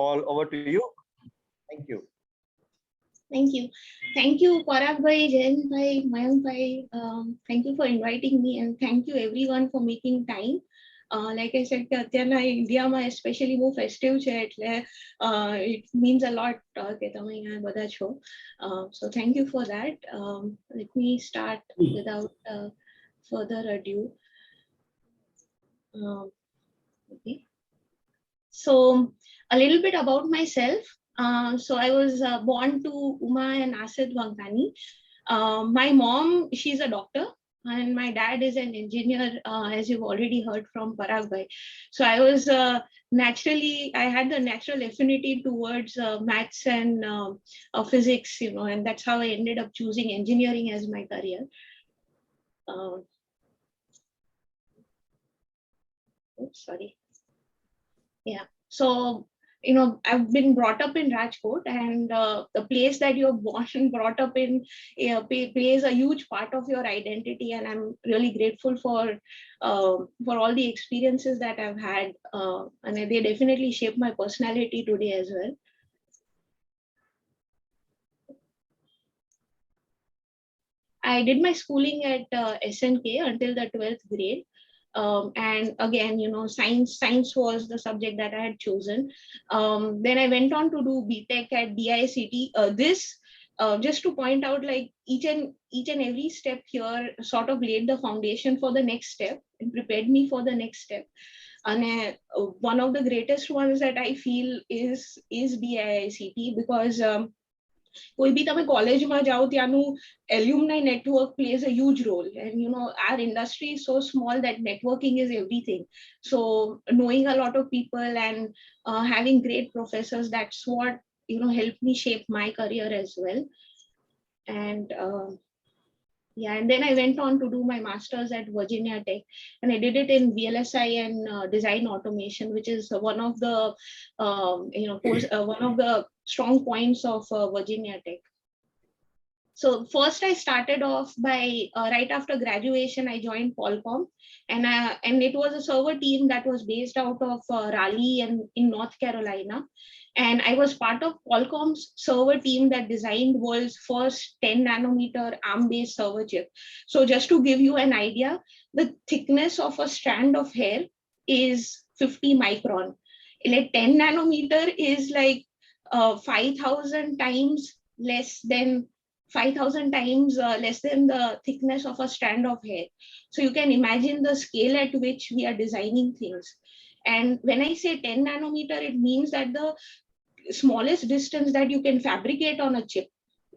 all over to you. Thank you. Thank you. Thank you, Parag bhai, Jain bhai, Mayank bhai. Thank you for inviting me, and thank you everyone for making time. Like I said, અત્યારના ઇન્ડિયામાં especially બહુ festive છે એટલે it means a lot કે તમે અહીંયા બધા છો. So thank you for that. Let me start without further ado. Okay. So a little bit about myself. So I was born to Uma and Asid Vankani. My mom, she's a doctor, and my dad is an engineer, as you've already heard from Parag bhai. So I was I had the natural affinity towards maths and physics, and that's how I ended up choosing engineering as my career. Oops, sorry. Yeah. So I've been brought up in Rajkot, and the place that you're born and brought up in plays a huge part of your identity. And I'm really grateful for all the experiences that I've had, and they definitely shape my personality today as well. I did my schooling at SNK until the 12th grade. And again, science was the subject that I had chosen. Then I went on to do BTech at DICT. Just to point out, like each and every step here sort of laid the foundation for the next step and prepared me for the next step. And one of the greatest ones that I feel is DICT, because કોઈ બી તમે કોલેજમાં જાઓ ત્યાંનું alumni network plays a huge role, and our industry is so small that networking is everything. So knowing a lot of people and having great professors, that's what helped me shape my career as well. And and then I went on to do my master's at Virginia Tech, and I did it in VLSI and design automation, which is one of the one of the strong points of Virginia Tech. So first I started off by right after graduation, I joined Qualcomm, and it was a server team that was based out of Raleigh and in North Carolina. And I was part of Qualcomm's server team that designed world's first 10 nanometer ARM-based server chip. So just to give you an idea, the thickness of a strand of hair is 50 micron. Like 10 nanometer is like 5,000 times less than 5,000 times less than the thickness of a strand of hair. So you can imagine the scale at which we are designing things. And when I say 10 nanometer, it means that the smallest distance that you can fabricate on a chip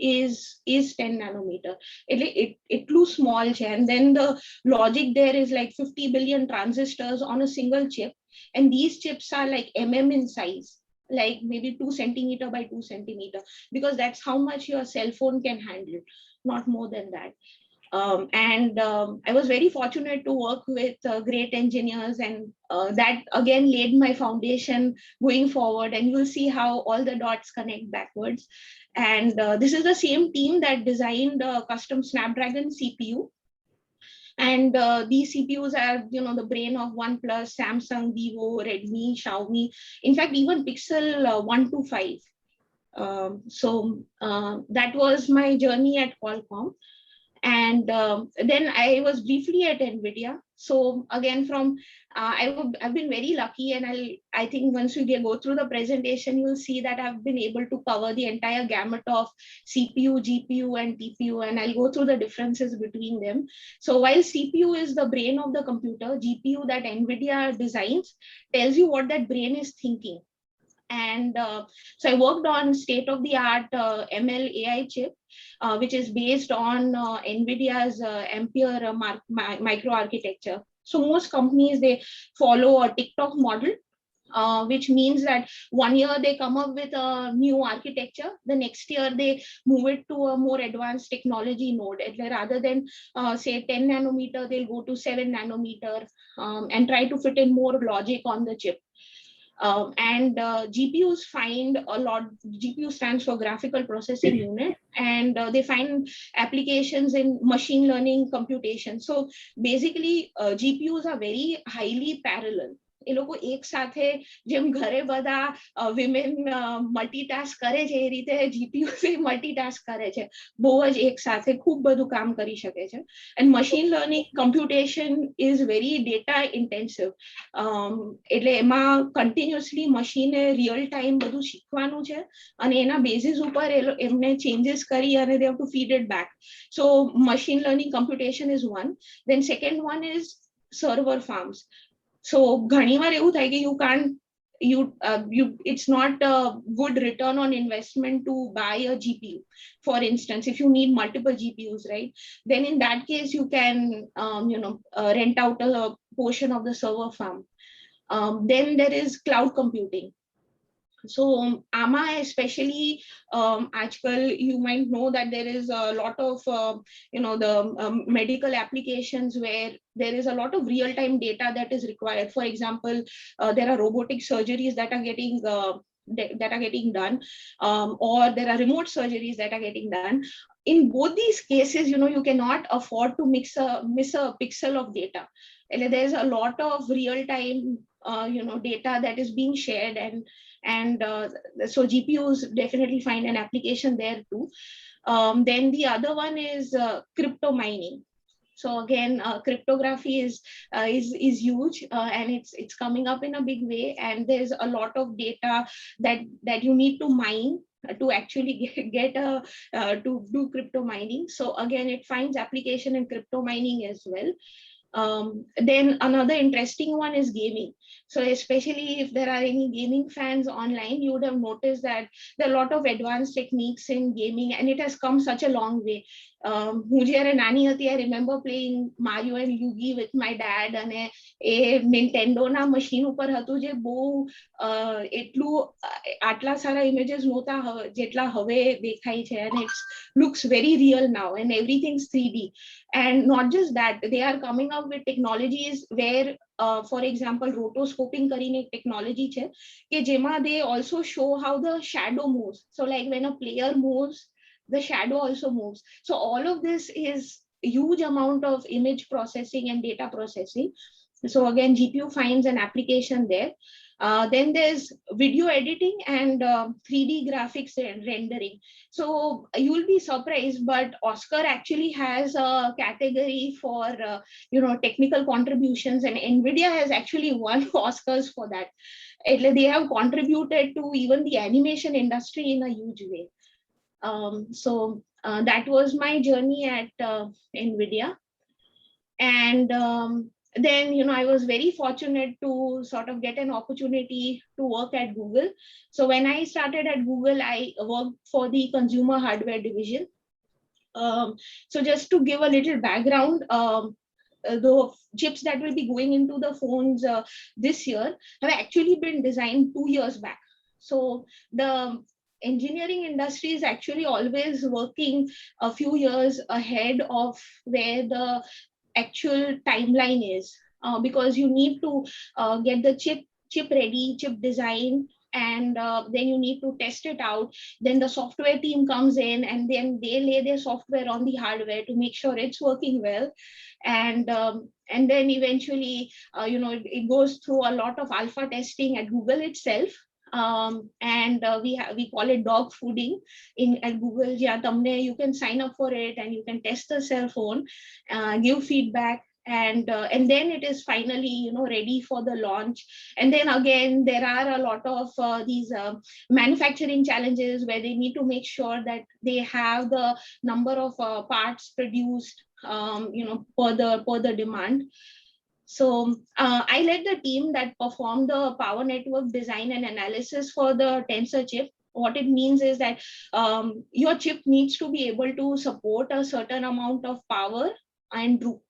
is 10 nanometer. It too small, and then the logic there is like 50 billion transistors on a single chip, and these chips are like in size, like maybe 2 centimeter by 2 centimeter, because that's how much your cell phone can handle, not more than that. I was very fortunate to work with great engineers, and that again laid my foundation going forward, and you'll see how all the dots connect backwards. And this is the same team that designed custom Snapdragon CPU. And these CPUs are, the brain of OnePlus, Samsung, Vivo, Redmi, Xiaomi, in fact, even Pixel 1 to 5. That was my journey at Qualcomm. And then I was briefly at Nvidia. So again, I've been very lucky, and I think once we go through the presentation, you'll see that I've been able to cover the entire gamut of CPU, GPU, and TPU, and I'll go through the differences between them. So while CPU is the brain of the computer, GPU that Nvidia designs tells you what that brain is thinking. And so I worked on state-of-the-art ML AI chip, which is based on Nvidia's Ampere microarchitecture. So most companies, they follow a TikTok model, which means that 1 year they come up with a new architecture, the next year they move it to a more advanced technology node. Rather than say 10 nanometer, they'll go to 7 nanometer and try to fit in more logic on the chip. GPUs find a lot. GPU stands for graphical processing unit, and they find applications in machine learning computation. So basically, GPUs are very highly parallel. એ લોકો એક સાથે જેમ ઘરે બધા women multitask કરે છે એ રીતે GPU multitask કરે છે, બહુ જ એક સાથે ખૂબ બધું કામ કરી શકે છે. And machine learning computation is very data intensive. એટલે એમાં કન્ટિન્યુઅસલી મશીને રિયલ ટાઈમ બધું શીખવાનું છે અને એના બેઝિસ ઉપર એમને ચેન્જીસ કરી અને they have to feed it back. So machine learning computation is one. Then second one is server farms. So ઘણીવાર એવું થાય કે it's not a good return on investment to buy a GPU. For instance, if you need multiple GPUs, right, then in that case you can rent out a portion of the server farm. Then there is cloud computing. So AMA especially, આજકાલ you might know that there is a lot of the medical applications where there is a lot of real-time data that is required. For example, there are robotic surgeries that are getting done, or there are remote surgeries that are getting done. In both these cases, you cannot afford to miss a pixel of data. And there's a lot of real-time data that is being shared, and so GPUs definitely find an application there too. Then the other one is crypto mining. So again, cryptography is huge, and it's coming up in a big way, and there's a lot of data that you need to mine to actually get to do crypto mining. So again, it finds application in crypto mining as well. Then another interesting one is gaming. So especially if there are any gaming fans online, you would have noticed that there are a lot of advanced techniques in gaming, and it has come such a long way. હું જ્યારે નાની હતી, I remember playing Mario and Luigi with my dad, અને એ નિન્ટેન્ડોના machine ઉપર હતું જે બહુ એટલું આટલા સારા ઇમેજીસ નહોતા જેટલા હવે દેખાય છે, and it looks very real now and everything's 3D. And not just that, they are coming up with technologies where for example rotoscoping કરીને એક technology છે કે જેમાં they also show how the shadow moves. So like when a player moves, the shadow also moves. So all of this is huge amount of image processing and data processing. So again, GPU finds an application there. Then there's video editing and 3D graphics and rendering. So you'll be surprised, but Oscar actually has a category for technical contributions, and Nvidia has actually won Oscars for that. They have contributed to even the animation industry in a huge way. So that was my journey at Nvidia. And then I was very fortunate to sort of get an opportunity to work at Google. So when I started at Google, I worked for the consumer hardware division. So just to give a little background, the chips that will be going into the phones this year have actually been designed 2 years back. So the engineering industry is actually always working a few years ahead of where the actual timeline is, because you need to get the chip ready, chip design, and then you need to test it out. Then the software team comes in, and then they lay their software on the hardware to make sure it's working well. And then eventually it goes through a lot of alpha testing at Google itself. And we call it dog fooding at Google. Yeah, you can sign up for it and you can test the cell phone, give feedback, and then it is finally ready for the launch. And then again, there are a lot of these manufacturing challenges where they need to make sure that they have the number of parts produced per the demand. So I led the team that performed the power network design and analysis for the tensor chip. What it means is that your chip needs to be able to support a certain amount of power and droop.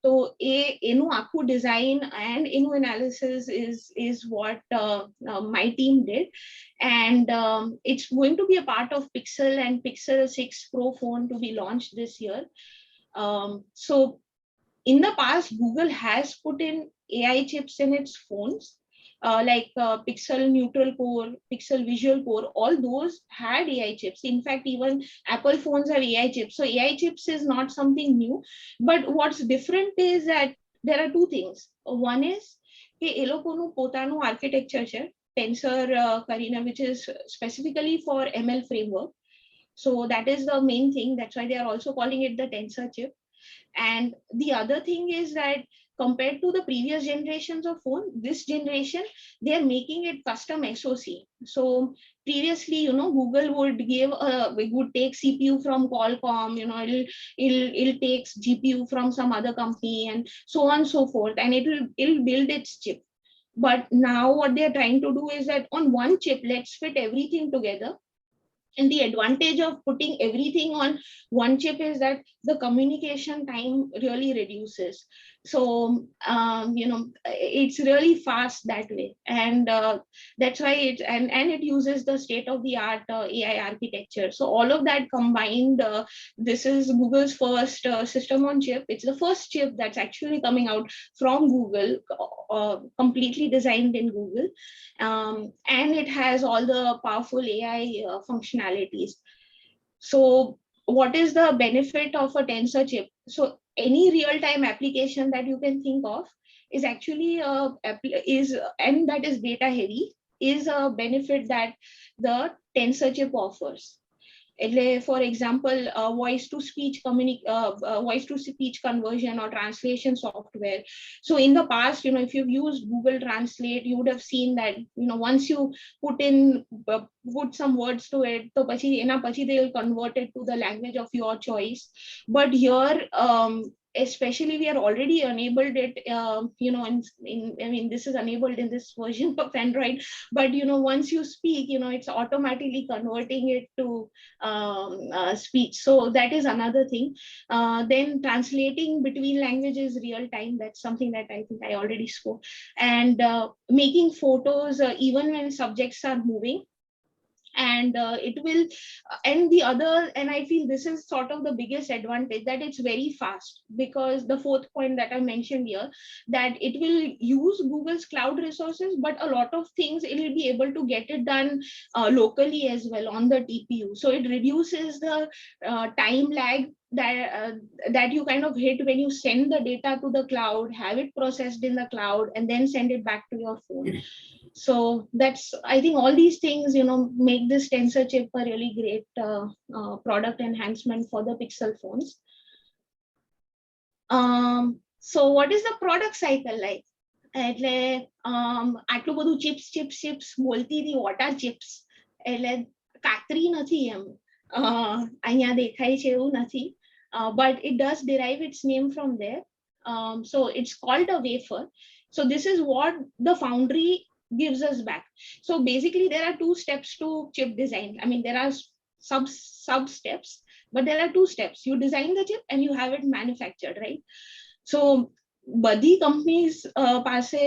So enu akhu design and enu analysis is what my team did, and it's going to be a part of Pixel and Pixel 6 Pro phone to be launched this year. So in the past, Google has put in AI chips in its phones, like Pixel Neutral Core, Pixel Visual Core. All those had AI chips. In fact, even Apple phones have AI chips. So AI chips is not something new. But what's different is that there are two things. One is કે એ લોકોનું પોતાનું architecture છે tensor કરીને, which is specifically for ML framework. So that is the main thing. That's why they are also calling it the tensor chip. And the other thing is that compared to the previous generations of phone, this generation, they are making it custom SoC. So previously, Google would take CPU from Qualcomm, it'll take GPU from some other company and so on and so forth, and it'll build its chip. But now what they're trying to do is that on one chip, let's fit everything together. And the advantage of putting everything on one chip is that the communication time really reduces. So it's really fast that way. And that's why it uses the state of the art AI architecture. So all of that combined, this is Google's first system on chip. It's the first chip that's actually coming out from Google, completely designed in Google. And it has all the powerful AI functionalities. So what is the benefit of a tensor chip? So any real-time application that you can think of is actually and that is data heavy, is a benefit that the tensor chip offers. For example, voice to speech conversion or translation software. So in the past, if you've used Google Translate, you would have seen that once you put some words to it, so they'll convert it to the language of your choice. But here, especially, we are already enabled it, this is enabled in this version of Android. But once you speak, it's automatically converting it to speech. So that is another thing. Then translating between languages real time, that's something that I think I already spoke. And making photos even when subjects are moving. And it will and I feel this is sort of the biggest advantage, that it's very fast, because the fourth point that I mentioned here, that it will use Google's cloud resources, but a lot of things it will be able to get it done locally as well on the TPU. So it reduces the time lag that you kind of hit when you send the data to the cloud, have it processed in the cloud, and then send it back to your phone. So that's, I think all these things, make this tensor chip a really great product enhancement for the Pixel phones. So what is the product cycle like? એટલે આટલું બધું chips બોલતી હતી, what are chips? એટલે કાતરી નથી એમ અહીંયા દેખાય છે એવું નથી, but it does derive its name from there. So it's called a wafer. So this is what the foundry gives us back. So basically there are two steps to chip design. I mean, there are sub steps, but there are two steps. You design the chip and you have it manufactured, right? So badi companies પાસે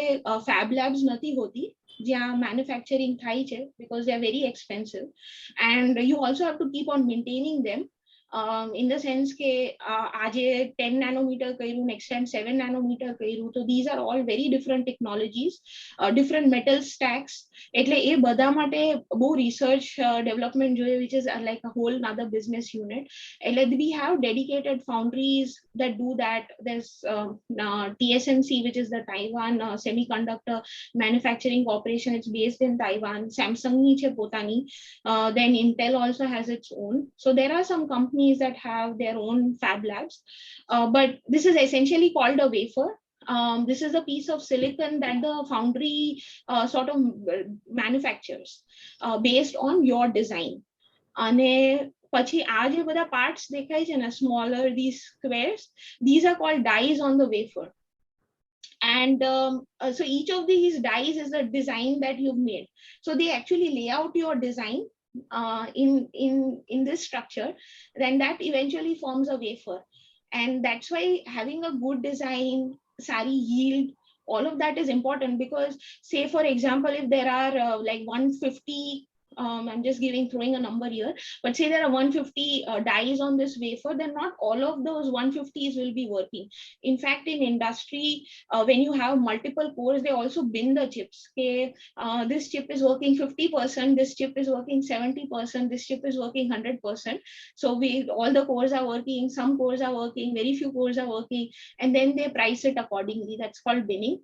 fab labs નથી હોતી જ્યાં manufacturing થાય છે, because they are very expensive, and you also have to keep on maintaining them. In the sense કે આજે 10 nanometer કર્યું, next time 7 nanometer કર્યું. So these are all very different technologies, different metal stacks. એટલે એ બધા માટે બહુ research development જોઈએ, which is like a whole another business unit. એટલે we have dedicated foundries that do that. There's TSMC, which is the Taiwan Semiconductor Manufacturing Corporation. It's based in Taiwan. Samsung ni છે પોતાની. Then Intel also has its own. So there are some companies that have their own fab labs, but this is essentially called a wafer. This is a piece of silicon that the foundry sort of manufactures based on your design. અને પછી આ જે બધા parts દેખાય છે ને, smaller, these squares, these are called dies on the wafer. And so each of these dies is a design that you've made. So they actually lay out your design in this structure, then that eventually forms a wafer. And that's why having a good design, sari yield, all of that is important. Because say for example, if there are like 150 I'm just throwing a number here, but say there are 150 dies on this wafer, then not all of those 150s will be working. In fact, in industry, when you have multiple cores, they also bin the chips. Okay, this chip is working 50%, this chip is working 70%, this chip is working 100%. So all the cores are working, some cores are working, very few cores are working, and then they price it accordingly. That's called binning.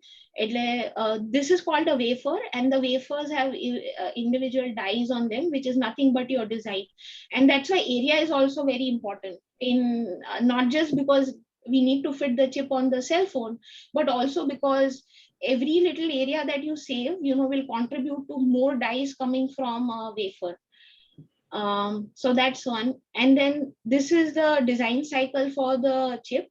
This is called a wafer, and the wafers have individual dies on them, which is nothing but your design. And that's why area is also very important, in not just because we need to fit the chip on the cell phone, but also because every little area that you save, will contribute to more dies coming from a wafer. So that's one. And then this is the design cycle for the chip.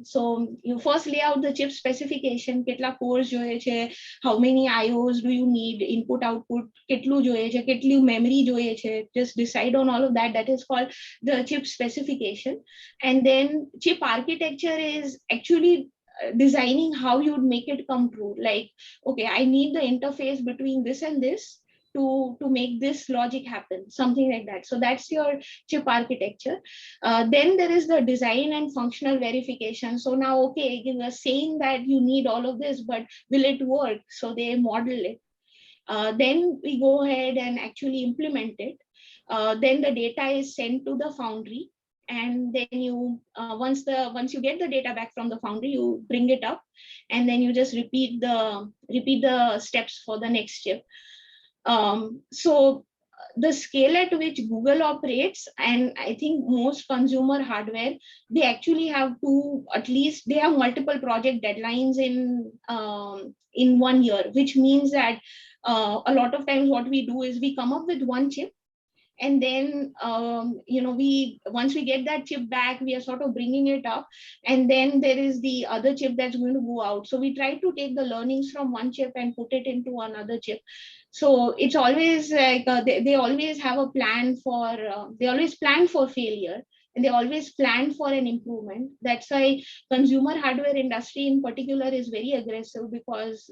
So you first lay out the chip specification, કેટલા cores જોઈએ છે, how many IOs do you need, input output કેટલું જોઈએ છે, કેટલી memory જોઈએ છે, just decide on all of that. That is called the chip specification. And then chip architecture is actually designing how you would make it come true. Like, okay, I need the interface between this and this to make this logic happen, something like that. So that's your chip architecture. Then there is the design and functional verification. So now, okay, you are saying that you need all of this, but will it work? So they model it. Then we go ahead and actually implement it. Then the data is sent to the foundry, and then you once you get the data back from the foundry, you bring it up, and then you just repeat the steps for the next chip. So the scale at which Google operates, and I think most consumer hardware, they actually have at least they have multiple project deadlines in 1 year, which means that a lot of times what we do is we come up with one chip, and then we once we get that chip back, we are sort of bringing it up, and then there is the other chip that's going to go out. So we try to take the learnings from one chip and put it into another chip. So it's always like they always have a plan for they always plan for failure, and they always plan for an improvement. That's why consumer hardware industry in particular is very aggressive, because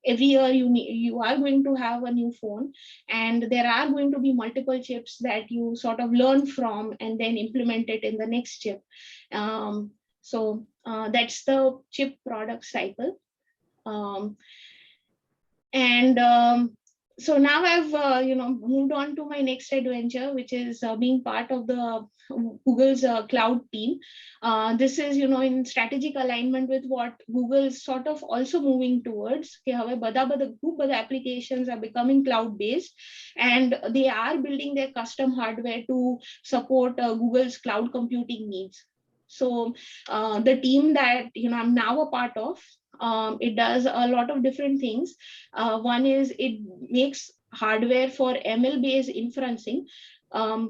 every year you are going to have a new phone, and there are going to be multiple chips that you sort of learn from and then implement it in the next chip. So that's the chip product cycle. So now I've moved on to my next adventure, which is being part of the Google's cloud team. This is in strategic alignment with what Google is sort of also moving towards. ખૂબ બધા applications are becoming cloud based, and they are building their custom hardware to support Google's cloud computing needs. So the team that I'm now a part of, it does a lot of different things. One is it makes hardware for ML based inferencing.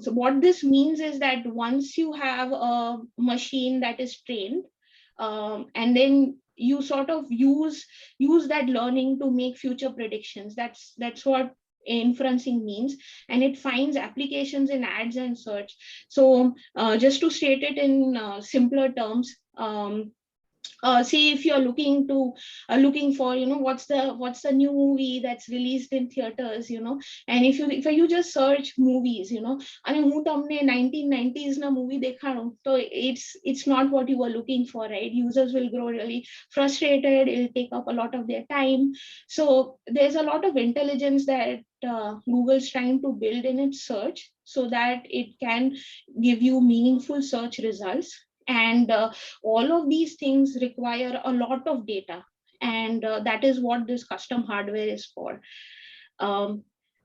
So what this means is that once you have a machine that is trained, and then you sort of use that learning to make future predictions. That's what inferencing means, and it finds applications in ads and search. So just to state it in simpler terms, see if you're looking for what's the new movie that's released in theaters, and if you just search movies, I mean, હું તમને 1990s na movie દેખાડું, so it's not what you were looking for, right? Users will grow really frustrated. It'll take up a lot of their time. So there's a lot of intelligence that Google's trying to build in its search, so that it can give you meaningful search results. And all of these things require a lot of data, and that is what this custom hardware is for.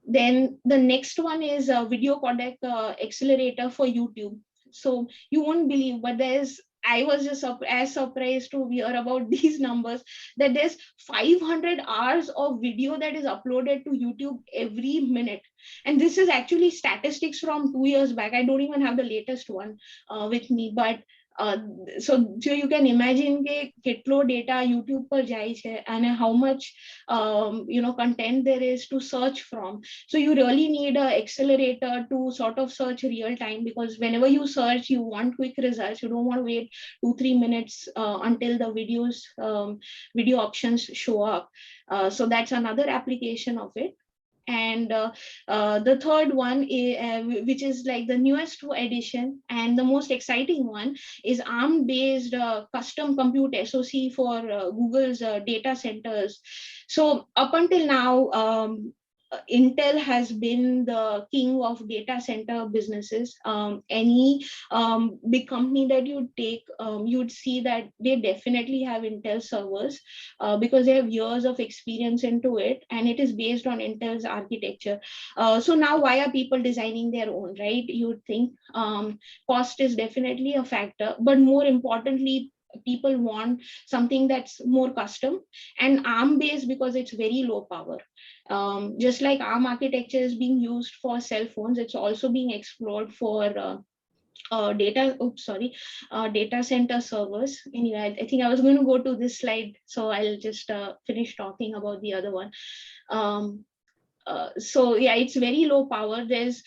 Then the next one is a video codec accelerator for YouTube. So you won't believe, but I was just as surprised to hear about these numbers, that there's 500 hours of video that is uploaded to YouTube every minute. And this is actually statistics from 2 years back. I don't even have the latest one with me, but so you can imagine કે કેટલો data YouTube પર જાય છે, and how much content there is to search from. So you really need an accelerator to sort of search real time, because whenever you search, you want quick results. You don't want to wait 2-3 minutes until the video options show up. So that's another application of it. And the third one, which is like the newest edition and the most exciting one, is ARM based custom compute SoC for Google's data centers. So up until now, Intel has been the king of data center businesses. Any big company that you take, you'd see that they definitely have Intel servers because they have years of experience into it, and it is based on Intel's architecture. So now, why are people designing their own, right? You'd think cost is definitely a factor, but more importantly, people want something that's more custom and ARM based because it's very low power. Just like ARM architecture is being used for cell phones, it's also being explored for data center servers. Anyway, I think I was going to go to this slide, so I'll just finish talking about the other one. So yeah, it's very low power. There's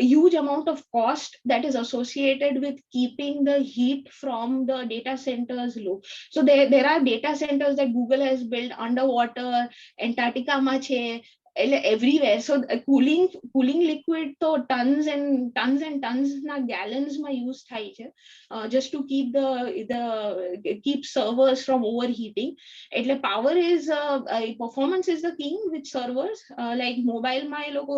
a huge amount of cost that is associated with keeping the heat from the data centers low. So there are data centers that Google has built underwater, Antarctica mache, everywhere. So cooling liquid to tons and tons na gallons ma use થાય છે just to keep servers from overheating. એટલે power is performance is the king with servers. Like mobile ma એ લોકો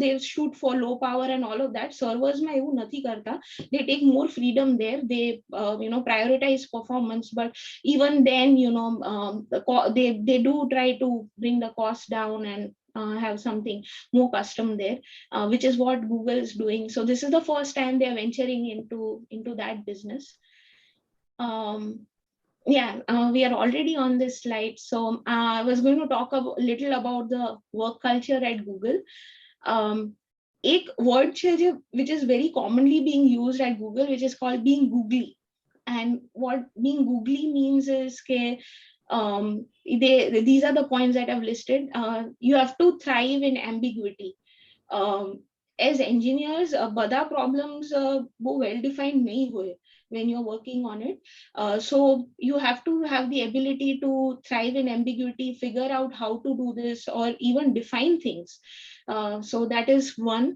they shoot for low power and all of that. Servers ma એવું નથી કરતા. They take more freedom there. They prioritize performance, but even then they do try to bring the cost down and have something more custom there, which is what Google is doing. So this is the first time they are venturing into that business. We are already on this slide. So I was going to talk a little about the work culture at Google. एक word છે which is very commonly being used at Google, which is called being googly. And what being googly means is that these are the points that I've listed. You have to thrive in ambiguity. As engineers, બધા problems બહુ well defined नहीं हुए when you're working on it. So you have to have the ability to thrive in ambiguity, figure out how to do this, or even define things. So that is one.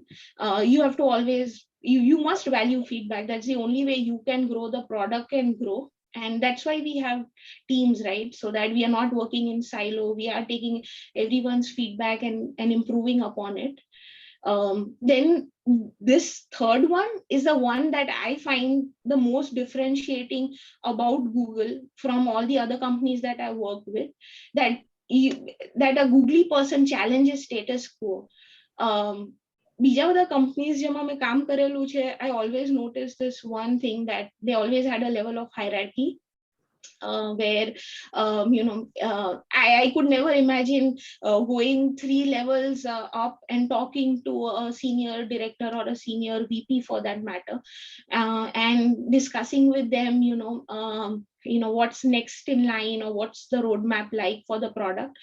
You have to always, you must value feedback. That's the only way you can grow, the product can grow. And that's why we have teams, right? So that we are not working in silo. We are taking everyone's feedback and improving upon it. Then this third one is the one that I find the most differentiating about Google from all the other companies that I worked with, that a googly person challenges status quo. બીજા બધા companies જેમાં મેં કામ કરેલું છે, I always noticed this one thing, that they always had a level of hierarchy. Where I could never imagine going 3 levels up and talking to a senior director or a senior VP for that matter, and discussing with them what's next in line or what's the roadmap like for the product.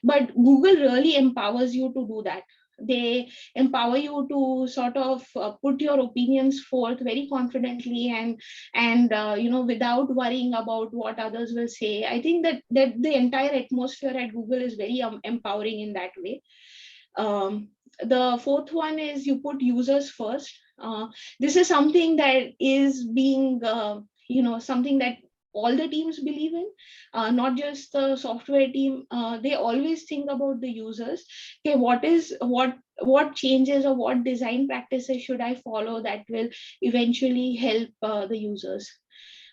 But Google really empowers you to do that. They empower you to sort of put your opinions forth very confidently and without worrying about what others will say. I think that the entire atmosphere at Google is very empowering in that way. The fourth one is you put users first. This is something that is being something that all the teams believe in, not just the software team. They always think about the users. Okay, what changes or what design practices should I follow that will eventually help the users.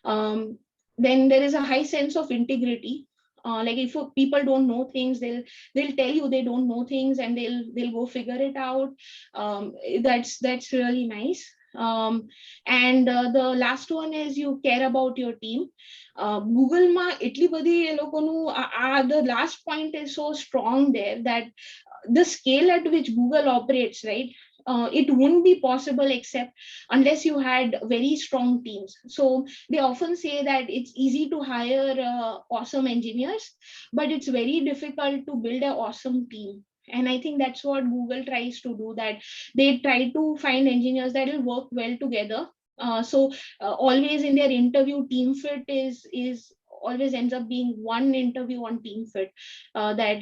Then there is a high sense of integrity. Like if people don't know things, they'll tell you they don't know things and they'll go figure it out. That's really nice. And the last one is you care about your team. Google ma એટલી બધી એ લોકોનું the last point is so strong there, that the scale at which Google operates, right? It wouldn't be possible except unless you had very strong teams. So they often say that it's easy to hire awesome engineers, but it's very difficult to build an awesome team. And I think that's what Google tries to do, that they try to find engineers that will work well together. So always in their interview, team fit is always ends up being one interview on team fit, that,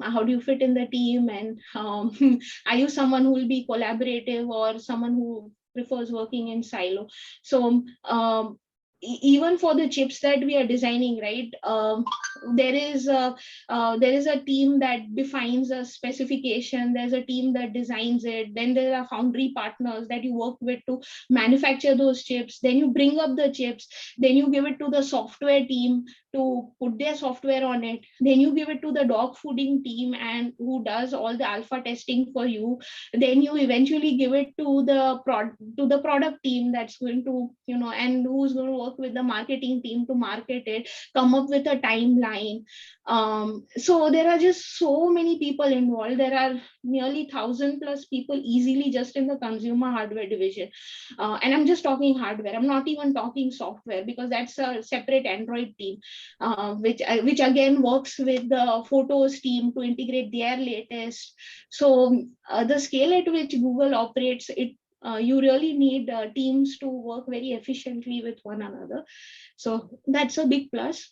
how do you fit in the team, and are you someone who will be collaborative or someone who prefers working in silo. So even for the chips that we are designing, right, there is a team that defines a specification, there's a team that designs it, then there are foundry partners that you work with to manufacture those chips, then you bring up the chips, then you give it to the software team to put their software on it, then you give it to the dog fooding team and who does all the alpha testing for you, then you eventually give it to the product team that's going to, and who's going to work with the marketing team to market it, come up with a timeline. So there are just so many people involved. There are nearly 1,000 plus people easily just in the consumer hardware division, and I'm just talking hardware, I'm not even talking software, because that's a separate Android team, which again works with the photos team to integrate their latest. So the scale at which Google operates, you really need teams to work very efficiently with one another. So that's a big plus.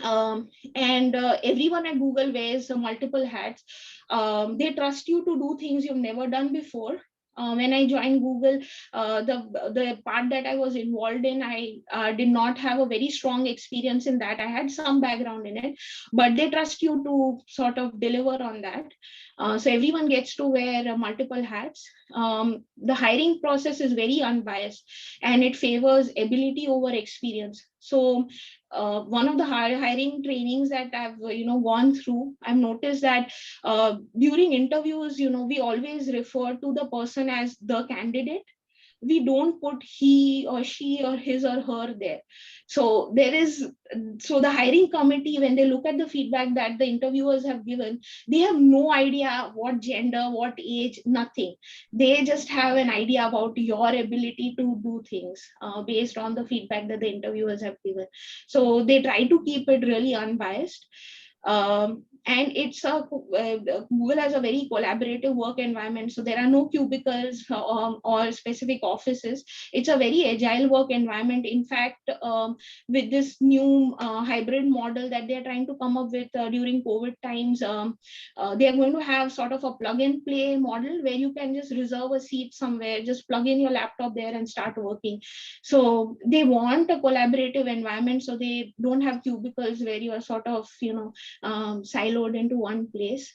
And everyone at Google wears multiple hats. They trust you to do things you've never done before. When I joined Google, the part that I was involved in, I did not have a very strong experience in that. I had some background in it, but they trust you to sort of deliver on that. So everyone gets to wear multiple hats. The hiring process is very unbiased, and it favors ability over experience. So one of the hiring trainings that I've gone through, I've noticed that during interviews, we always refer to the person as the candidate. We don't put he or she or his or her there. So the hiring committee, when they look at the feedback that the interviewers have given, they have no idea what gender, what age, nothing. They just have an idea about your ability to do things based on the feedback that the interviewers have given. So they try to keep it really unbiased. And Google has a very collaborative work environment. So there are no cubicles or specific offices. It's a very agile work environment. In fact, with this new hybrid model that they're trying to come up with during COVID times, they're going to have sort of a plug and play model where you can just reserve a seat somewhere, just plug in your laptop there and start working. So they want a collaborative environment. So they don't have cubicles where you are sort of, siloed into one place.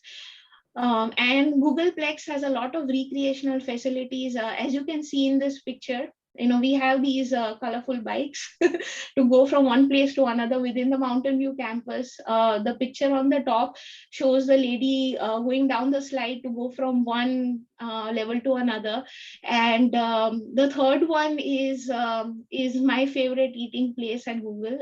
And Googleplex has a lot of recreational facilities. As you can see in this picture, we have these colorful bikes to go from one place to another within the Mountain View campus. The picture on the top shows the lady going down the slide to go from one level to another. And the third one is my favorite eating place at Google,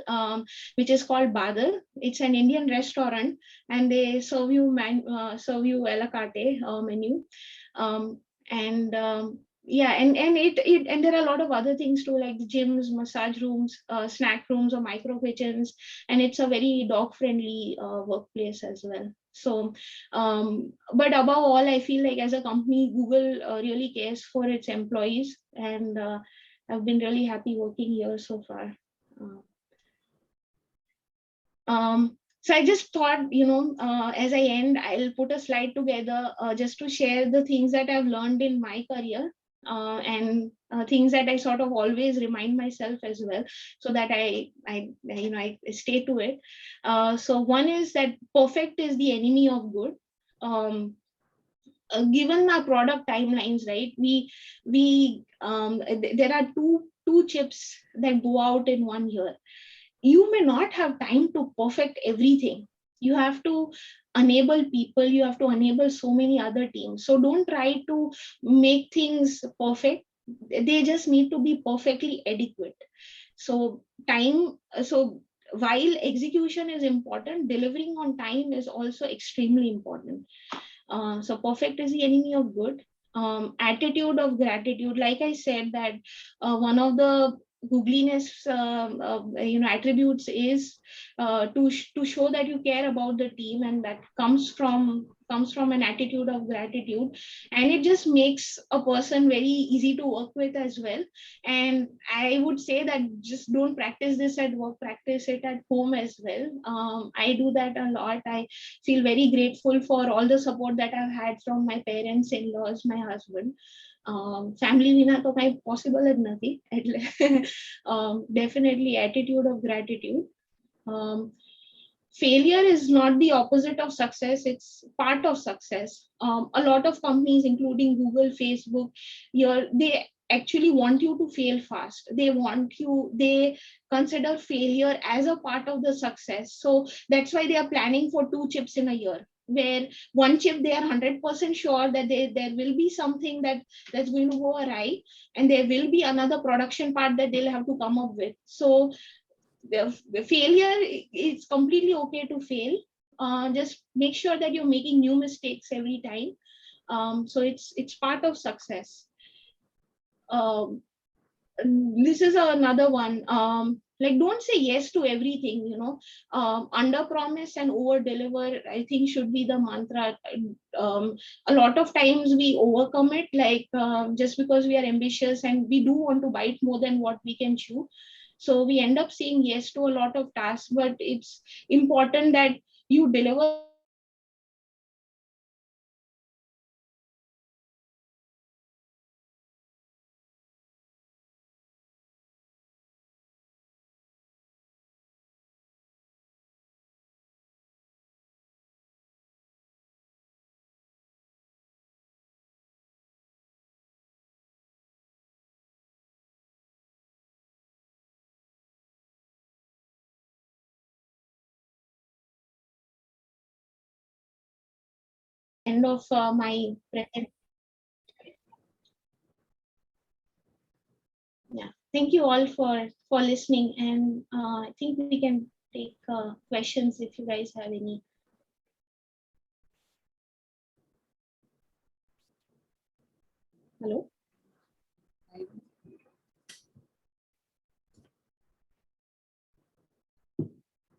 which is called Badal. It's an Indian restaurant, and they serve you a la carte menu. And there are a lot of other things too, like gyms, massage rooms, snack rooms, or micro kitchens, and it's a very dog friendly workplace as well. So but above all, I feel like as a company, Google really cares for its employees, and I've been really happy working here so far. So I just thought, as I end, I'll put a slide together just to share the things that I've learned in my career, and things that I sort of always remind myself as well, so that I stay to it. So one is that perfect is the enemy of good. Given our product timelines, right? There are two chips that go out in 1 year. You may not have time to perfect everything. You have to enable people, you have to enable so many other teams. So don't try to make things perfect. They just need to be perfectly adequate. So while execution is important, delivering on time is also extremely important. So perfect is the enemy of good. Attitude of gratitude, like I said, that one of the googliness attributes is to show that you care about the team, and that comes from comes from an attitude of gratitude, and it just makes a person very easy to work with as well. And I would say that just don't practice this at work, practice it at home as well. I do that a lot. I feel very grateful for all the support that I've had from my parents, in-laws, my husband. Family vina to kai possible જ નથી એટલે definitely attitude of gratitude. um, Failure is not the opposite of success, it's part of success. A lot of companies including Google, Facebook, they actually want you to fail fast. They consider failure as a part of the success. So that's why they are planning for 2 chips in a year, where one chip they are 100% sure that there will be something that's going to go awry, and there will be another production part that they'll have to come up with. So the failure, it's completely okay to fail. Just make sure that you're making new mistakes every time. So it's part of success. um, this is another one. Like, don't say yes to everything, under promise and over deliver, I think, should be the mantra. A lot of times we overcome it, like, just because we are ambitious and we do want to bite more than what we can chew. So we end up saying yes to a lot of tasks, but it's important that you deliver end of my present. Yeah, thank you all for listening, and I think we can take questions if you guys have any. Hello.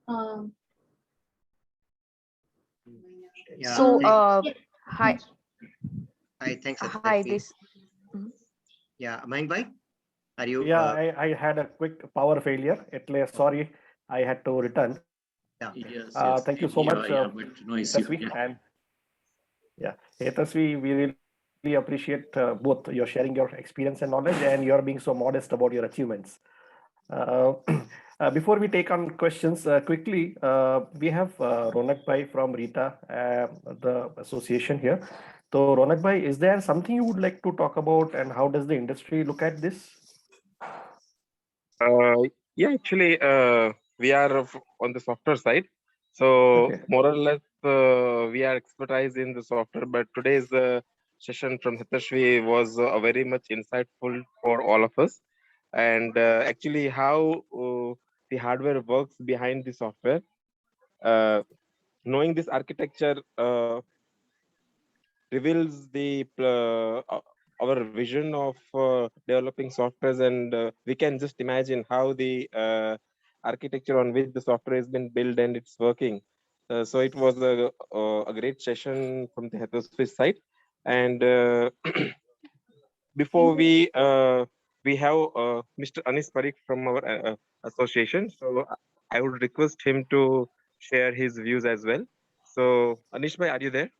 Um, Yeah. So, yeah. hi, Hi, thanks, hi, Hetaswi. this, Mhm. Yeah, Mayank bhai, are you? Yeah, I had a quick power failure. Sorry, I had to return. Yeah. Yes, yes. Thank you so Yeah, much, yeah, but no issue. Hetaswi. Yeah. And yeah, Hetaswi, we really appreciate both your sharing your experience and knowledge, and your being so modest about your achievements. Uh, before we take on questions, quickly, we have Ronak Bhai from Rita, the association here. So, Ronak Bhai, is there something you would like to talk about, and how does the industry look at this? Yeah, actually, we are on the software side. So Okay. more or less, we are expertise in the software. But today's session from Hetaswi was very much insightful for all of us. And actually, how the hardware works behind the software. Knowing this architecture reveals our vision of developing softwares, and we can just imagine how the architecture on which the software has been built and it's working. So it was a great session from the Hetaswis side. And before we have Mr. Anis Parikh from our association. So I would request him to share his views as well. So Anish bhai, are you there?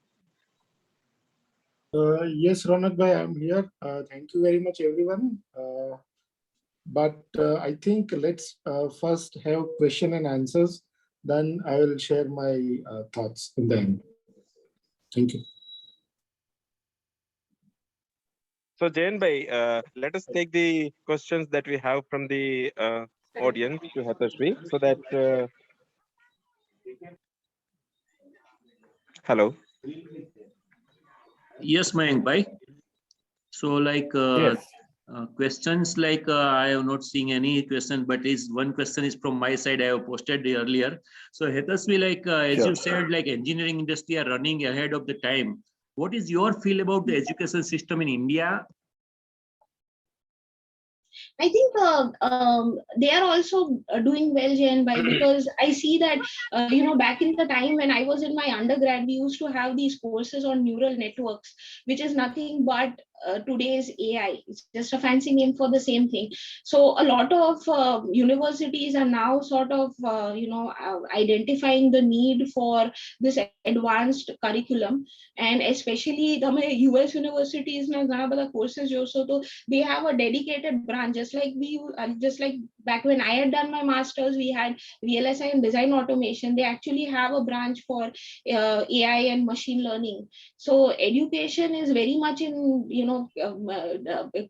Yes, Ronak bhai, I'm here. Thank you very much, everyone. But I think let's first have question and answers. Then I will share my thoughts in the end. Thank you. So Jain bhai, let us take the questions that we have from the audience to Hetaswi, so that hello. Yes, Mayank bhai. So, like, Yes. questions, like, I have not seen any question, but is one question is from my side. I have posted earlier. So, Hetaswi, like, as Sure. you said, like, engineering industry are running ahead of the time. What is your feel about the education system in India? I think they are also doing well, Jain, by because I see that back in the time when I was in my undergrad, we used to have these courses on neural networks, which is nothing but today's AI. It's just a fancy name for the same thing. So a lot of universities are now sort of identifying the need for this advanced curriculum, and especially the US universities na ghana bada courses jo so to they have a dedicated branch, just like back when I had done my masters, we had VLSI and design automation. They actually have a branch for AI and machine learning. So education is very much in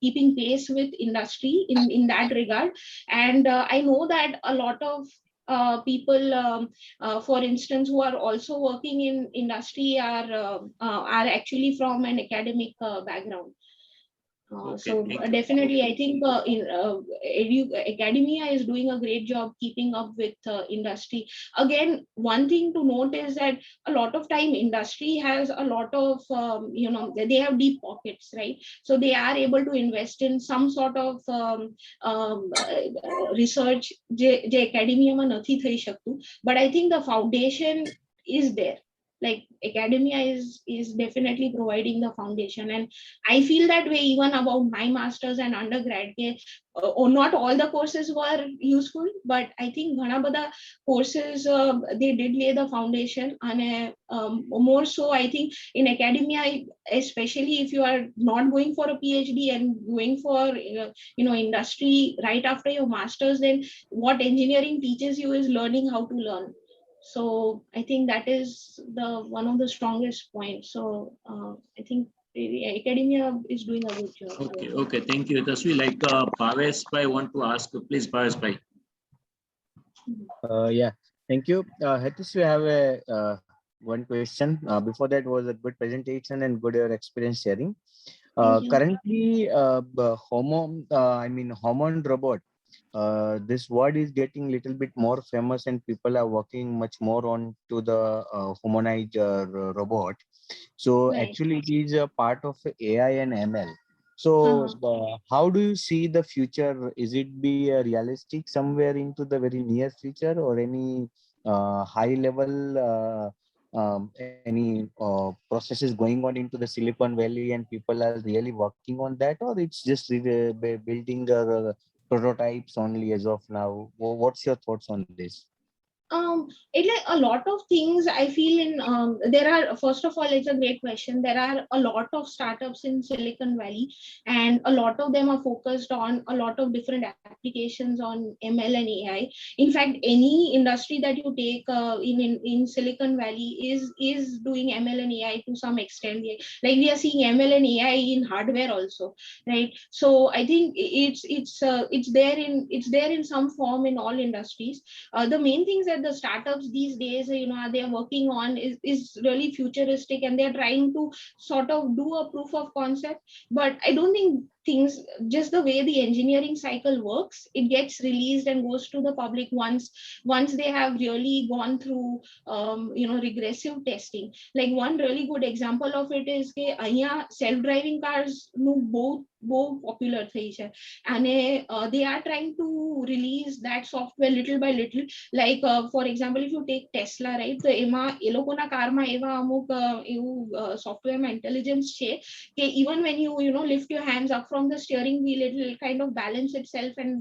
keeping pace with industry in that regard. And I know that a lot of people, for instance, who are also working in industry are actually from an academic background. Okay, So thank you. definitely, I think academia is doing a great job keeping up with industry. Again, one thing to note is that a lot of time industry has a lot of, they have deep pockets, right? So they are able to invest in some sort of research. જે academia માં નથી થઈ શકતું. But I think the foundation is there. Like academia is definitely providing the foundation, and I feel that way even about my masters and undergrad. Or not all the courses were useful, but I think ghana bada courses they did lay the foundation. And more so, I think in academia, especially if you are not going for a PhD and going for industry right after your masters, then what engineering teaches you is learning how to learn. So I think that is the one of the strongest points. So I think academia is doing a good job. Okay, okay, thank you. Hetaswi, like Bhavesh bhai want to ask, please, Bhavesh bhai. Yeah, thank you. Hetaswi, I have one question. Before that was a good presentation and good experience sharing. Thank you. Currently, Homon robot. This word is getting little bit more famous, and people are working much more on to the humanized robot. So Right. actually, it is a part of AI and ML. So how do you see the future? Is it be realistic somewhere into the very near future, or any high level any processes going on into the Silicon Valley and people are really working on that, or it's just building prototypes only as of now? What's your thoughts on this? It like a lot of things I feel in there are, first of all, it's a great question. There are a lot of startups in Silicon Valley, and a lot of them are focused on a lot of different applications on ML and AI. In fact, any industry that you take in Silicon Valley is doing ML and AI to some extent. Like we are seeing ML and AI in hardware also, right? So I think it's there in some form in all industries. The main things that the startups these days, they're working on is really futuristic, and they're trying to sort of do a proof of concept. But I don't think things, just the way the engineering cycle works, it gets released and goes to the public once they have really gone through regressive testing. Like one really good example of it is કે અહીંયા self-driving cars નું બહુ popular થઈ છે, and they are trying to release that software little by little. Like for example, if you take Tesla, right, તો એમાં એ લોકોના કારમાં એવા અમુક એવું સોફ્ટવેરમાં ઇન્ટેલિજન્સ છે કે even when you lift your hands up from the steering wheel, it will kind of balance itself and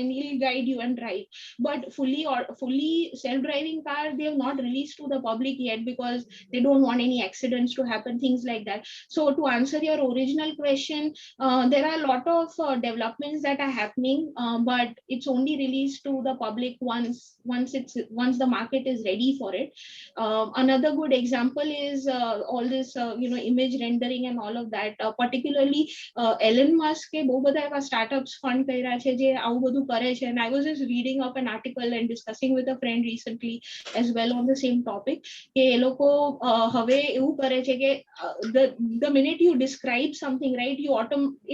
it will guide you and drive. But fully self-driving car, they have not released to the public yet because they don't want any accidents to happen, things like that. So to answer your original question, there are a lot of developments that are happening, but it's only released to the public once the market is ready for it. Another good example is all this image rendering and all of that. Particularly Elon Musk એ બહુ બધા એવા startups fund કર્યા છે જે આવું બધું કરે છે. And I was just reading up an article and discussing with a friend recently as well on the same topic કે એ લોકો હવે એવું કરે છે કે the minute you describe something, right,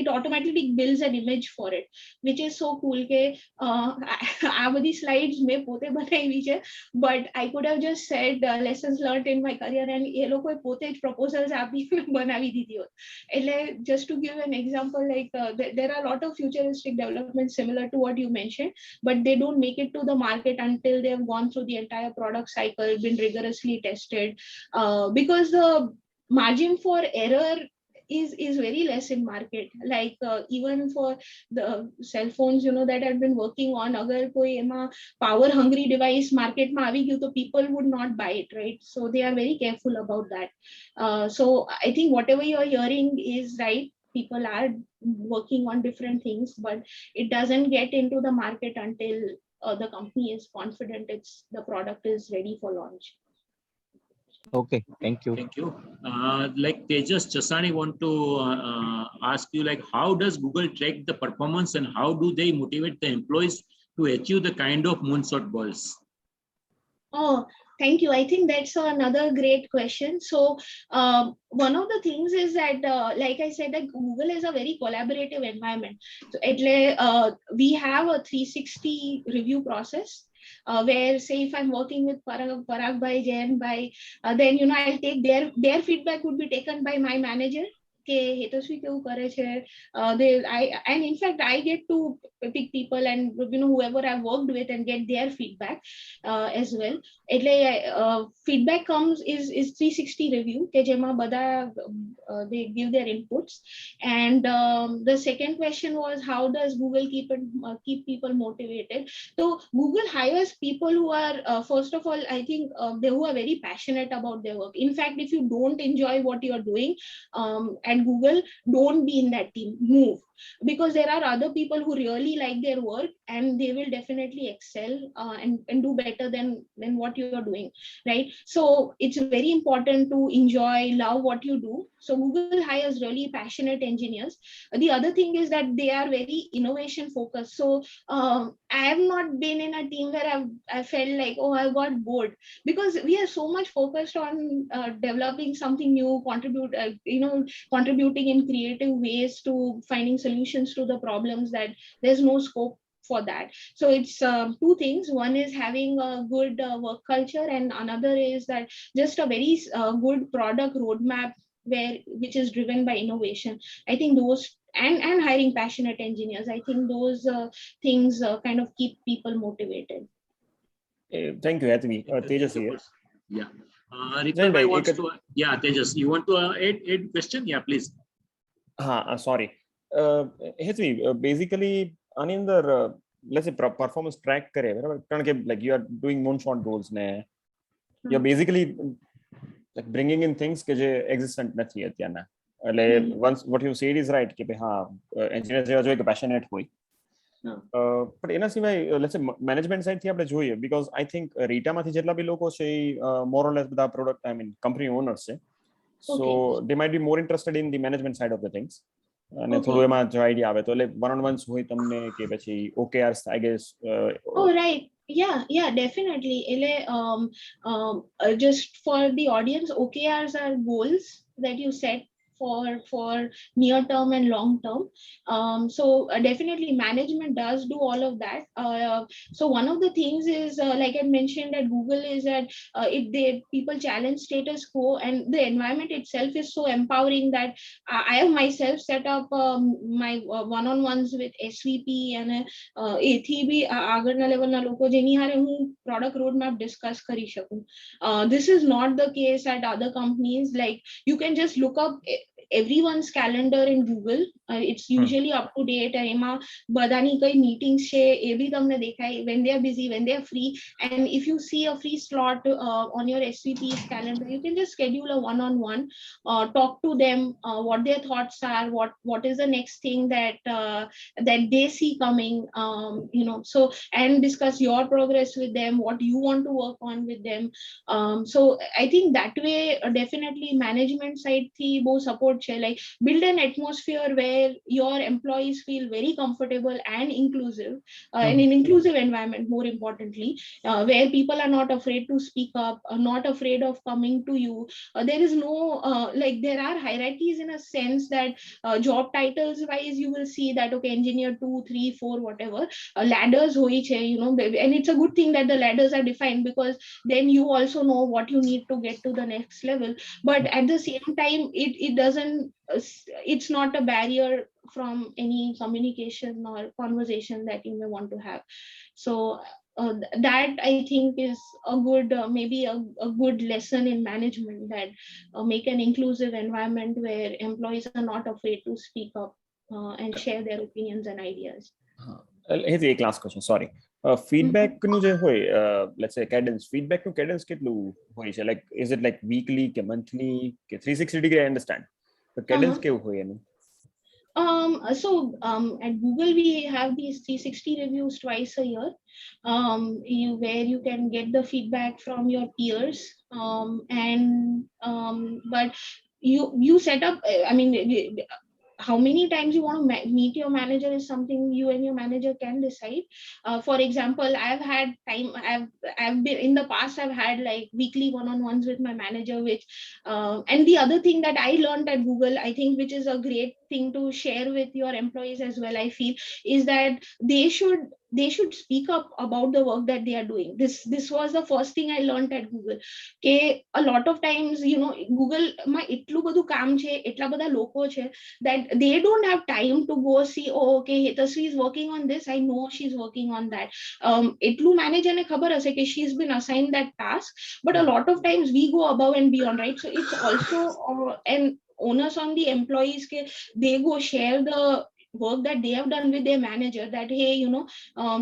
it automatically builds an image for it, which is so cool કે આ બધી slides મેં પોતે બનાવી છે, but I could have just said lessons learned in my career, and એ લોકોએ પોતે જ proposals આપી બનાવી દીધી હોત. એટલે just to give an example, like there are a lot of futuristic developments similar to what you mentioned, but they don't make it to the market until they have gone through the entire product cycle, been rigorously tested, because the margin for error is very less in market. Like even for the cell phones, that I've been working on, agar koi ema power hungry device market ma avi gyu, to people would not buy it, right? So they are very careful about that. So I think whatever you're hearing is right. People are working on different things, but it doesn't get into the market until the company is confident the product is ready for launch. Okay, thank you. Thank you. Like Tejas Chasani want to ask you, like, how does Google track the performance and how do they motivate the employees to achieve the kind of moonshot goals? Oh, thank you. I think that's another great question. So one of the things is that, like I said, that Google is a very collaborative environment. So we have a 360 review process. Where, say, if I'm working with Parag Bhai, Jayan Bhai, then I'll take their feedback would be taken by my manager. Hetaswi કેવું કરે છે, and in fact I get to pick people and whoever I've worked with and get their feedback as well. Feedback comes is 360 review કે જેમાં બધા they give their inputs. And the second question was, how does Google keep people motivated? So Google hires people who are first of all, I think who are very passionate about their work. In fact, if you don't enjoy what you're doing at Google, don't be in that team, move, because there are other people who really like their work and they will definitely excel and do better than what you are doing, right? So it's very important to enjoy, love what you do. So Google hires really passionate engineers. The other thing is that they are very innovation focused. So I have not been in a team where I felt like, oh, I got bored, because we are so much focused on developing something new, contributing in creative ways to finding solutions to the problems, that there's no scope for that. So it's two things. One is having a good work culture, and another is that just a very good product roadmap which is driven by innovation. I think those, and hiring passionate engineers, I think those things kind of keep people motivated. Thank you, Hetaswi. Tejas here. Yeah. Ripple bhai wants to, yeah, Tejas, you want to add question? Yeah, please. Sorry. Hetaswi, basically, આની અંદર let's say performance track કરે, બરાબર? કારણ કે like you are doing moonshot goals ને you're basically like bringing in things કે જે existent નથી અત્યારના. એટલે once what you said is right કે ભાઈ હા engineer જેવા જોઈએ કે passionate હોય. પણ એના સિવાય let's say management side થી આપણે જોઈએ, because I think રીટામાંથી જેટલા બી લોકો છે more or less બધા product, I mean company owners છે. So they might be more interested in the management side of the things. અને થોડું એમાં જો આઈડિયા આવે તો એટલે one on ones હોય તમને કે પછી OKRs, I guess. Oh, right. Yeah, definitely. Just for the audience, OKRs are goals that you set for near term and long term. So definitely management does do all of that. So one of the things is, like I mentioned at Google, is that if people challenge status quo, and the environment itself is so empowering that I have myself set up my one-on-ones with SVP and ATB આગળના લેવલના લોકો જેની હારે હું product roadmap discuss કરી શકું. This is not the case at other companies. Like you can just look up everyone's calendar in Google. It's usually up to date, and એમાં બધાની કઈ meetings છે એ બી તમને દેખાય, when they are busy, when they are free. And if you see a free slot on your SVP's calendar, you can just schedule a one-on-one, talk to them, what their thoughts are, what is the next thing that they see coming, so, and discuss your progress with them, what you want to work on with them. So I think that way definitely management side thi both support છે, like build an atmosphere where your employees feel very comfortable and inclusive, and an inclusive environment, more importantly, where people are not afraid to speak up, not afraid of coming to you. There is no like there are hierarchies in a sense that job titles wise you will see that, okay, engineer 2, 3, 4, whatever, ladders hoyi che, and it's a good thing that the ladders are defined, because then you also know what you need to get to the next level. But at the same time, it doesn't even it's not a barrier from any communication or conversation that you may want to have. So that I think is a good, maybe a good lesson in management, that make an inclusive environment where employees are not afraid to speak up and share their opinions and ideas. Here's a last question, sorry. Feedback નું જે હોય, let's say cadence, feedback નું cadence કેટલું હોય છે? Like, is it like weekly કે monthly કે 360 degree? I understand, but cadence કેવું હોય એનું? At Google we have these 360 reviews twice a year, where you can get the feedback from your peers, but you set up, I mean, how many times you want to meet your manager is something you and your manager can decide. For example, I've had time, I've been in the past, I've had like weekly one-on-ones with my manager, which and the other thing that I learned at Google, I think, which is a great thing to share with your employees as well, I feel, is that they should speak up about the work that they are doing. This was the first thing I learned at Google. A lot of times, you know, Google ma એટલું બધું કામ છે, એટલા બધા લોકો છે, that they don't have time to go see, oh, okay, Hetaswi is working on this, I know she's working on that. એટલું manager ને ખબર હશે કે she's been assigned that task, but a lot of times we go above and beyond, right? So it's also an onus on the employees ke they go share the work that they have done with their manager, that hey, you know,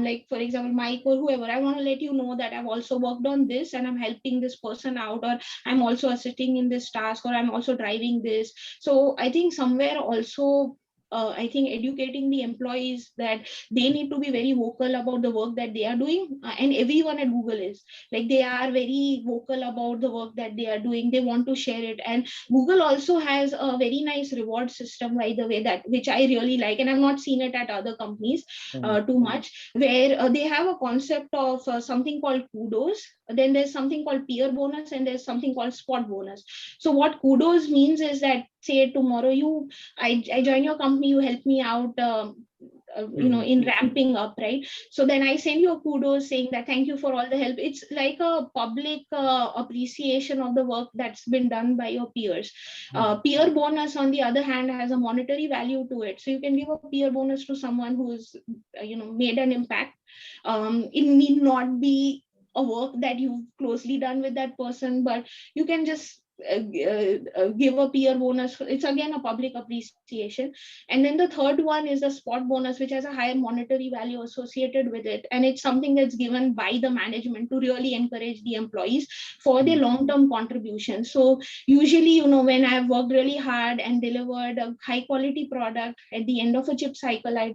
like for example Mike or whoever, I want to let you know that I've also worked on this and I'm helping this person out, or I'm also assisting in this task, or I'm also driving this. So I think somewhere also I think educating the employees that they need to be very vocal about the work that they are doing, and everyone at Google is like, they are very vocal about the work that they are doing, they want to share it. And Google also has a very nice reward system, by the way, that which I really like, and I've not seen it at other companies too much, where they have a concept of something called kudos, then there's something called peer bonus, and there's something called spot bonus. So what kudos means is that, say tomorrow I join your company, you help me out, you know, in ramping up, right? So then I send you a kudos saying that thank you for all the help. It's like a public appreciation of the work that's been done by your peers. Peer bonus, on the other hand, has a monetary value to it. So you can give a peer bonus to someone who's you know, made an impact. It need not be a work that you've closely done with that person, but you can just give a peer bonus. It's again a public appreciation. And then the third one is the spot bonus, which has a higher monetary value associated with it, and it's something that's given by the management to really encourage the employees for their long-term contribution. So usually, you know, when I've worked really hard and delivered a high quality product, at the end of a chip cycle, I'd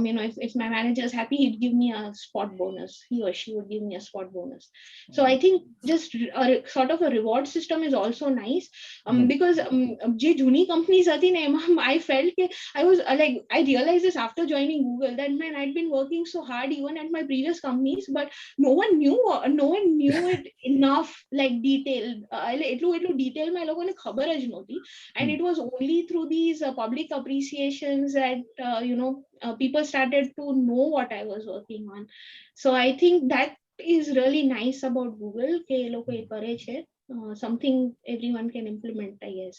you know, if my manager is happy, he'd give me a spot bonus, he or she would give me a spot bonus. So I think just a sort of a reward system is also nice, because je juni companies hati ne, I felt ke I was like, I realized this after joining Google, that man, I'd been working so hard even at my previous companies, but no one knew it enough, like detailed, એટલું detail માં એ લોકોને ખબર જ નહોતી. And it was only through these public appreciations that you know, people started to know what I was working on. So I think that is really nice about Google, કે એ લોકો એ કરે છે. Something everyone can implement, I guess.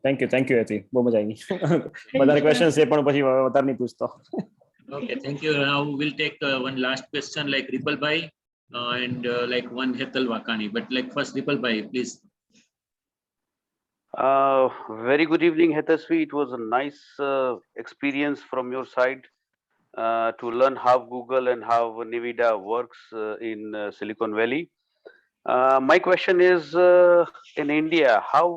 Thank you, Heti. બહુ મજા આવી. વધારે questions છે પણ પછી વધારે નહીં પૂછતો. Okay, thank you. Now we'll take one last question, like Ripple Bhai and like one Hetaswi Vankani. But like first Ripple Bhai, please. Very good evening, Hetaswi. It was a nice experience from your side to learn how Google and how Nvidia works in Silicon Valley. My question is, in India, how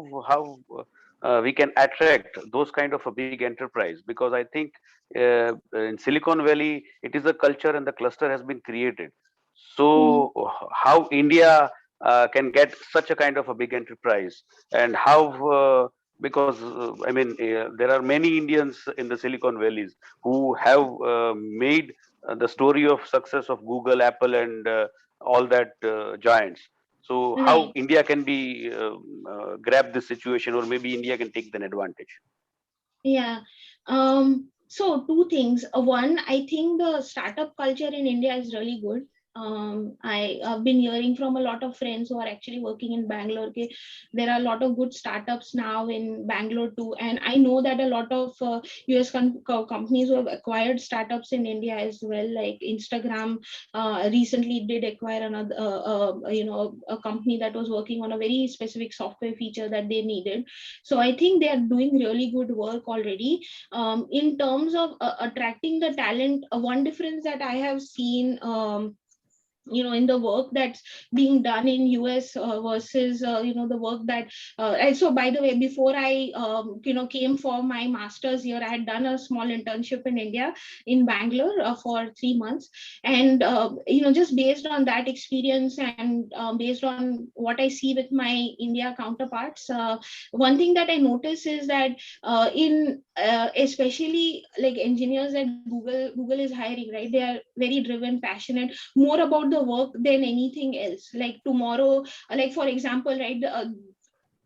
we can attract those kind of a big enterprise? Because I think in Silicon Valley, it is a culture and the cluster has been created. So how India can get such a kind of a big enterprise, and how, because I mean, there are many Indians in the Silicon Valleys who have made the story of success of Google, Apple, and all that giants. So how India can be grab this situation, or maybe India can take an advantage? Yeah. So two things. One, I think the startup culture in India is really good. I've been hearing from a lot of friends who are actually working in Bangalore. Okay, there are a lot of good startups now in Bangalore too, and I know that a lot of US companies who have acquired startups in India as well, like Instagram recently did acquire another a company that was working on a very specific software feature that they needed. So I think they are doing really good work already. In terms of attracting the talent, one difference that I have seen in the work that's being done in US versus the work that and so by the way, before I came for my master's here, I had done a small internship in India in Bangalore for 3 months, and just based on that experience and based on what I see with my India counterparts, one thing that I notice is that in especially like engineers at Google is hiring, right? They are very driven, passionate, more about the work than anything else. Like tomorrow, like for example, right,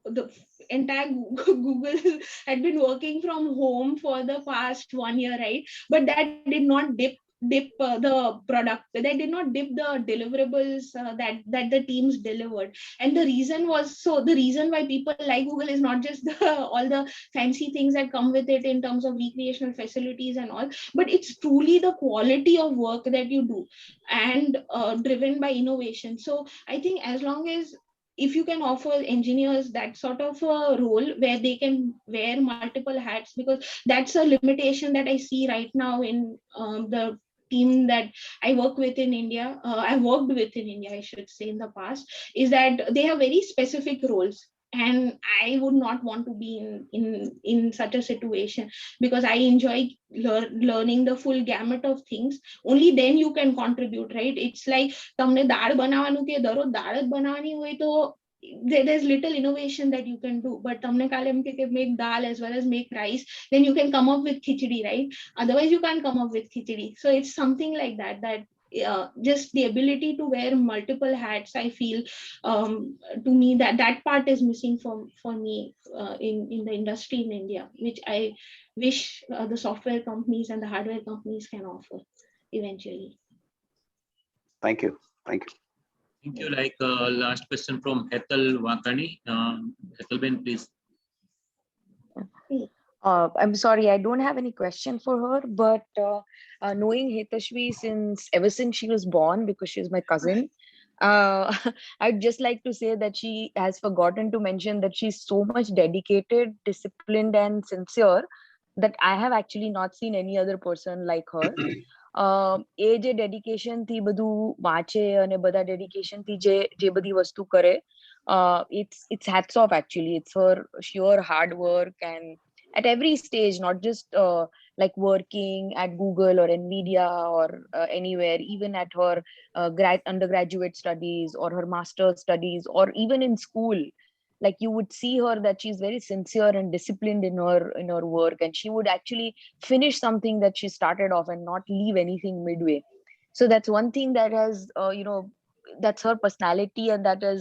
the entire Google had been working from home for the past 1 year, right? But that did not dip the product. They did not dip the deliverables that the teams delivered. And the reason was, so the reason why people like Google is not just all the fancy things that come with it in terms of recreational facilities and all, but it's truly the quality of work that you do and driven by innovation. So I think as long as if you can offer engineers that sort of a role where they can wear multiple hats, because that's a limitation that I see right now in the team that I work with in India, I worked with in India, I should say, in the past, is that they have very specific roles. And I would not want to be in such a situation, because I enjoy learning the full gamut of things. Only then you can contribute, right? It's like તમને દાળ બનાવવાનું કે દરરોજ દાળ જ બનાવવાની હોય તો there's little innovation that you can do. But તમને કાલે એમ કે make dal as well as make rice, then you can come up with khichdi, right? Otherwise you can't come up with khichdi. So it's something like that just the ability to wear multiple hats, I feel to me that part is missing for me in the industry in India, which I wish the software companies and the hardware companies can offer eventually. Thank you. Thank you. Thank you. Like last question from Hetaswi Vankani. Hetal, please. I'm sorry, I don't have any question for her, but knowing Hetaswi ever since she was born, because she's my cousin, I'd just like to say that she has forgotten to mention that she's so much dedicated, disciplined, and sincere that I have actually not seen any other person like her. એ જે dedication થી બધું વાંચે અને બધા dedication થી જે બધી વસ્તુ કરે, it's hats off actually. It's her sheer hard work, and at every stage, not just like working at Google or Nvidia or anywhere, even at her undergraduate studies or her master's studies, or even in school, like you would see her that she's very sincere and disciplined in her work, and she would actually finish something that she started off and not leave anything midway. So that's one thing that has that's her personality, and that is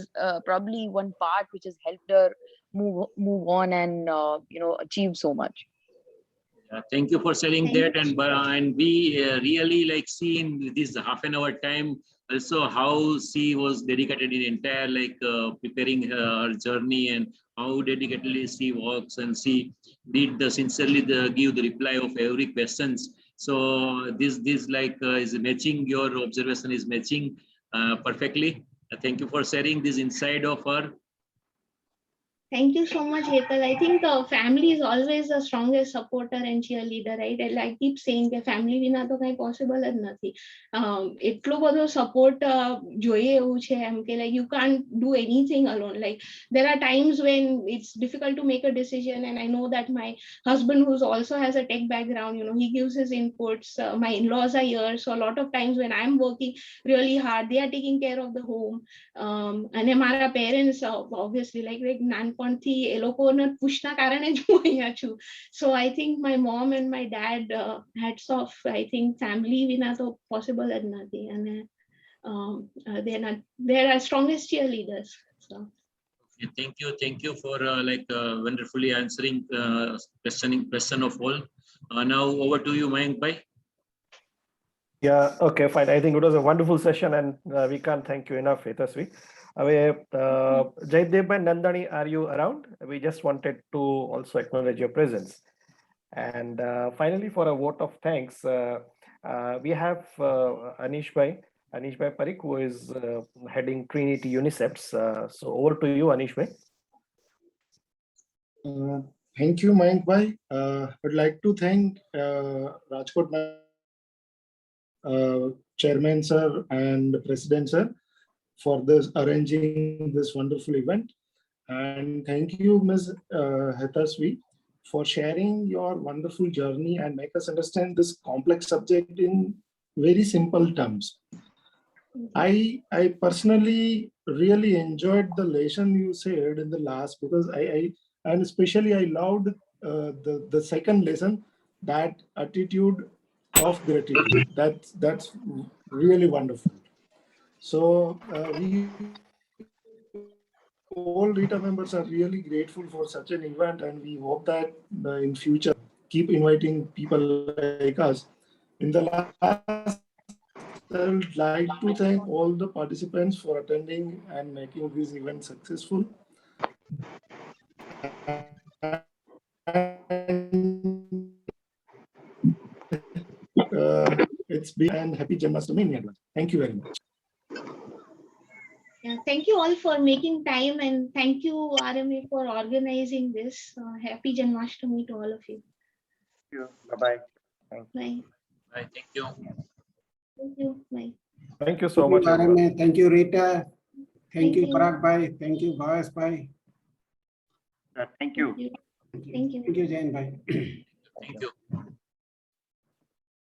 probably one part which has helped her move on and achieve so much. Thank you for sharing that, and we really like see in this half an hour time also how she was dedicated in entire preparing her journey, and how dedicatedly she works, and she did sincerely give the reply of every questions. So this is matching, your observation is matching perfectly. Thank you for sharing this insight of her. Thank you so much, Hetal. I think family is always the strongest supporter and cheerleader, right? And I keep saying that family vina to kai possible જ નથી. એટલો બધો support જોઈએ એવું છે એમ કે like you can't do anything alone. Like there are times when it's difficult to make a decision, and I know that my husband, who also has a tech background, he gives his inputs. My in-laws are here, so a lot of times when I'm working really hard, they are taking care of the home. And my parents obviously like નાનપણથી એ લોકોને પુશના કારણે જ હું અહીંયા છું. So I think my mom and my dad, hats off. I think family વિના તો possible જ નથી, and they're our strongest cheerleaders. So Thank you for wonderfully answering question of all. Now over to you, Mayank bhai. Yeah, okay, fine. I think it was a wonderful session, and we can't thank you enough, Hetaswi. Jaydev and Nandani, are you around? We just wanted to also acknowledge your presence. And finally, for a vote of thanks, we have Anish Bhai Parikh, who is heading Trinity Uniceps. So over to you, Anish Bhai. Thank you, Mayank Bhai. I'd like to thank Rajkot Chairman Sir and President Sir for this arranging this wonderful event. And thank you, Ms. Hetaswi, for sharing your wonderful journey and make us understand this complex subject in very simple terms. I personally really enjoyed the lesson you said in the last, because and especially I loved the second lesson, that attitude of gratitude. That's really wonderful. So we all RITA members are really grateful for such an event, and we hope that in future keep inviting people like us. In the last, I would like to thank all the participants for attending and making this event successful. It's been and happy Janmashtami in advance. Thank you very much. Yeah, thank you all for making time, and thank you RMA for organizing this. Happy Janmashtami to all of you. Bye-bye. Bye. Bye. Thank you. Thank you. Bye. Thank you so much, everyone. RMA. Thank you, Rita. Thank you, you. Parag Bhai. Thank you, Bhas Bhai. Thank you. Thank you. Thank you, Jain Bhai. Thank you.